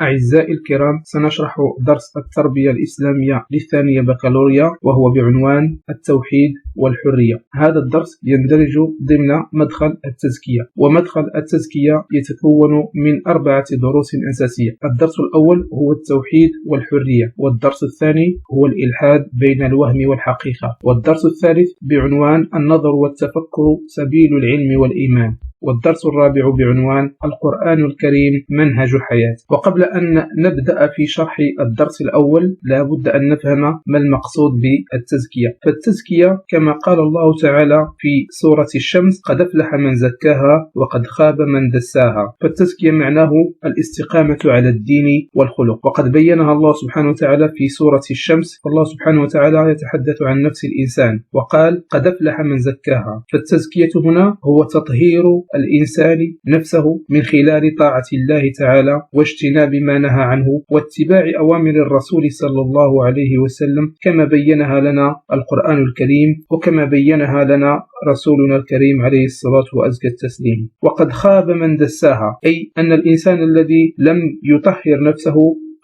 أعزائي الكرام، سنشرح درس التربية الإسلامية للثانية بكالوريا، وهو بعنوان التوحيد والحرية. هذا الدرس يندرج ضمن مدخل التزكية، ومدخل التزكية يتكون من 4 دروس أساسية. الدرس الأول هو التوحيد والحرية، والدرس الثاني هو الإلحاد بين الوهم والحقيقة، والدرس الثالث بعنوان النظر والتفكر سبيل العلم والإيمان، والدرس الرابع بعنوان القرآن الكريم منهج حياة. وقبل أن نبدأ في شرح الدرس الأول لا بد أن نفهم ما المقصود بالتزكية. فالتزكية كما قال الله تعالى في سورة الشمس: قد أفلح من زكاها وقد خاب من دساها. فالتزكية معناه الاستقامة على الدين والخلق، وقد بينها الله سبحانه وتعالى في سورة الشمس. الله سبحانه وتعالى يتحدث عن نفس الإنسان وقال: قد أفلح من زكاها. فالتزكية هنا هو تطهير الإنسان نفسه من خلال طاعة الله تعالى واجتناب ما نهى عنه واتباع أوامر الرسول صلى الله عليه وسلم، كما بينها لنا القرآن الكريم وكما بينها لنا رسولنا الكريم عليه الصلاة وأزكى التسليم. وقد خاب من دساها، أي أن الإنسان الذي لم يطهر نفسه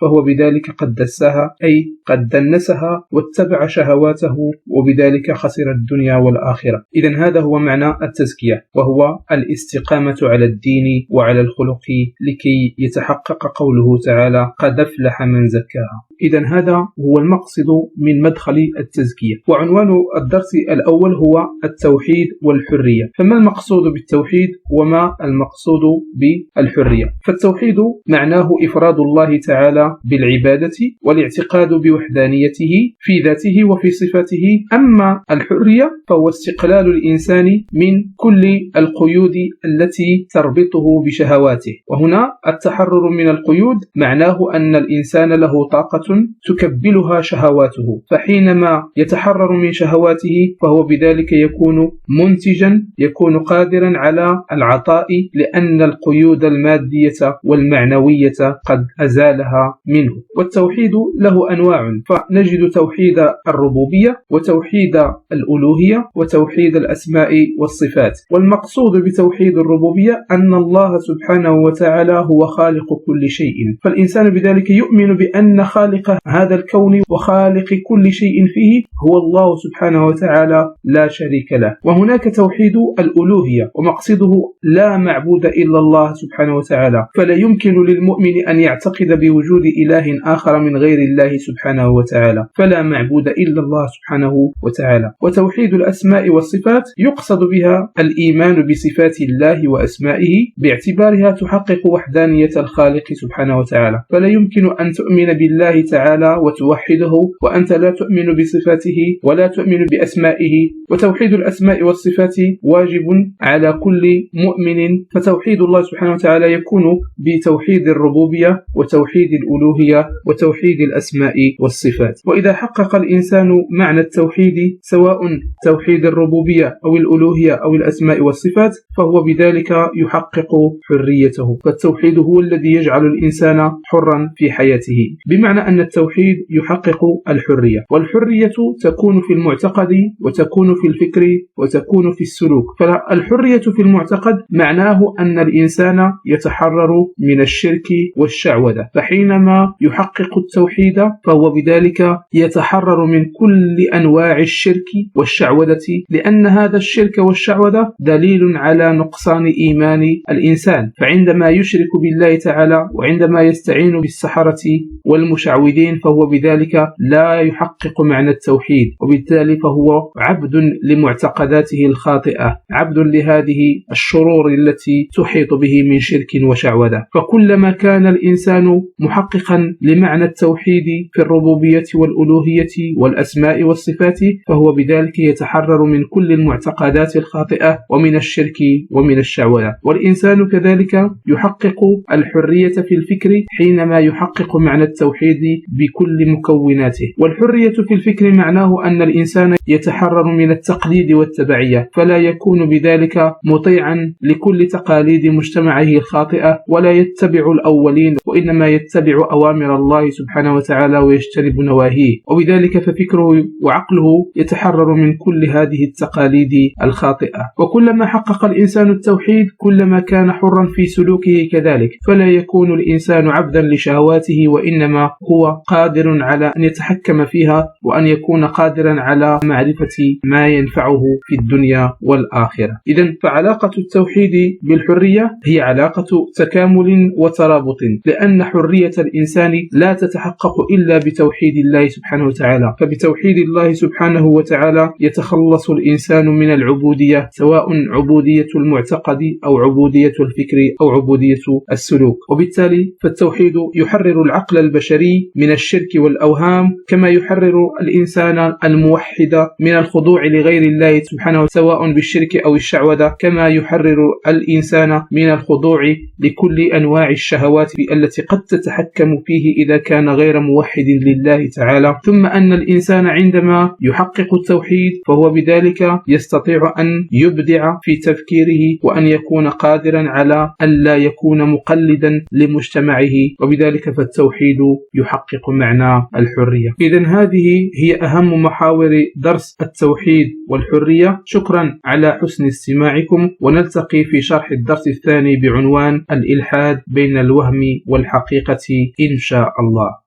فهو بذلك قد دساها، أي قد دنسها واتبع شهواته، وبذلك خسر الدنيا والآخرة. إذن هذا هو معنى التزكية، وهو الاستقامة على الدين وعلى الخلق لكي يتحقق قوله تعالى: قد أفلح من زكاها. إذن هذا هو المقصد من مدخل التزكية. وعنوان الدرس الأول هو التوحيد والحرية. فما المقصود بالتوحيد وما المقصود بالحرية؟ فالتوحيد معناه إفراد الله تعالى بالعبادة والاعتقاد بوحدانيته في ذاته وفي صفاته. أما الحرية فهو استقلال الإنسان من كل القيود التي تربطه بشهواته. وهنا التحرر من القيود معناه أن الإنسان له طاقة تكبلها شهواته، فحينما يتحرر من شهواته فهو بذلك يكون منتجا، يكون قادرا على العطاء، لأن القيود المادية والمعنوية قد أزالها منه. والتوحيد له أنواع، فنجد توحيد الربوبية وتوحيد الألوهية وتوحيد الأسماء والصفات. والمقصود بتوحيد الربوبية أن الله سبحانه وتعالى هو خالق كل شيء، فالإنسان بذلك يؤمن بأن خالق هذا الكون وخالق كل شيء فيه هو الله سبحانه وتعالى لا شريك له. وهناك توحيد الألوهية، ومقصده لا معبود إلا الله سبحانه وتعالى، فلا يمكن للمؤمن أن يعتقد بوجود إله آخر من غير الله سبحانه وتعالى، فلا معبود إلا الله سبحانه وتعالى. وتوحيد الأسماء والصفات يقصد بها الإيمان بصفات الله وأسمائه باعتبارها تحقق وحدانية الخالق سبحانه وتعالى، فلا يمكن أن تؤمن بالله تعالى وتوحده وأنت لا تؤمن بصفاته ولا تؤمن بأسمائه. وتوحيد الأسماء والصفات واجب على كل مؤمن، فتوحيد الله سبحانه وتعالى يكون بتوحيد الربوبية وتوحيد الألوهية وتوحيد الأسماء والصفات. وإذا حقق الإنسان معنى التوحيد سواء توحيد الربوبية أو الألوهية أو الأسماء والصفات فهو بذلك يحقق حريته. فالتوحيد هو الذي يجعل الإنسان حرا في حياته، بمعنى أن التوحيد يحقق الحرية. والحرية تكون في المعتقد وتكون في الفكر وتكون في السلوك. فالحرية في المعتقد معناه أن الإنسان يتحرر من الشرك والشعوذة، فحينما يحقق التوحيد فهو بذلك يتحرر من كل أنواع الشرك والشعوذة، لأن هذا الشرك والشعوذة دليل على نقصان إيمان الإنسان. فعندما يشرك بالله تعالى وعندما يستعين بالسحرة والمشعوذين فهو بذلك لا يحقق معنى التوحيد، وبالتالي فهو عبد لمعتقداته الخاطئة، عبد لهذه الشرور التي تحيط به من شرك وشعوذة. فكلما كان الإنسان محققا لمعنى التوحيد في الربوبية والألوهية والأسماء والصفات فهو بذلك يتحرر من كل المعتقدات الخاطئة ومن الشرك ومن الشعوذة. والإنسان كذلك يحقق الحرية في الفكر حينما يحقق معنى التوحيد بكل مكوناته. والحرية في الفكر معناه أن الإنسان يتحرر من التقليد والتبعية، فلا يكون بذلك مطيعا لكل تقاليد مجتمعه الخاطئة ولا يتبع الأولين، وإنما يتبع أوامر الله سبحانه وتعالى ويجتنب نواهيه، وبذلك ففكره وعقله يتحرر من كل هذه التقاليد الخاطئة. وكلما حقق الإنسان التوحيد كلما كان حرا في سلوكه كذلك، فلا يكون الإنسان عبدا لشهواته، وإنما هو قادر على أن يتحكم فيها وأن يكون قادرا على معرفة ما ينفعه في الدنيا والآخرة. إذن فعلاقة التوحيد بالحرية هي علاقة تكامل وترابط، لأن حرية الإنسان لا تتحقق إلا بتوحيد الله سبحانه وتعالى، فبتوحيد الله سبحانه وتعالى يتخلص الإنسان من العبودية، سواء عبودية المعتقد أو عبودية الفكر أو عبودية السلوك. وبالتالي فالتوحيد يحرر العقل البشري من الشرك والأوهام، كما يحرر الإنسان الموحد من الخضوع لغير الله سبحانه سواء بالشرك أو الشعوذة، كما يحرر الإنسان من الخضوع لكل أنواع الشهوات التي قد تتحكم فيه إذا كان غير موحد لله تعالى. ثم أن الإنسان عندما يحقق التوحيد فهو بذلك يستطيع أن يبدع في تفكيره وأن يكون قادرا على أن لا يكون مقلدا لمجتمعه، وبذلك فالتوحيد يحقق معنى الحرية. إذن هذه هي أهم محاور درس التوحيد والحرية. شكرا على حسن استماعكم، ونلتقي في شرح الدرس الثاني بعنوان الإلحاد بين الوهم والحقيقة إن شاء الله.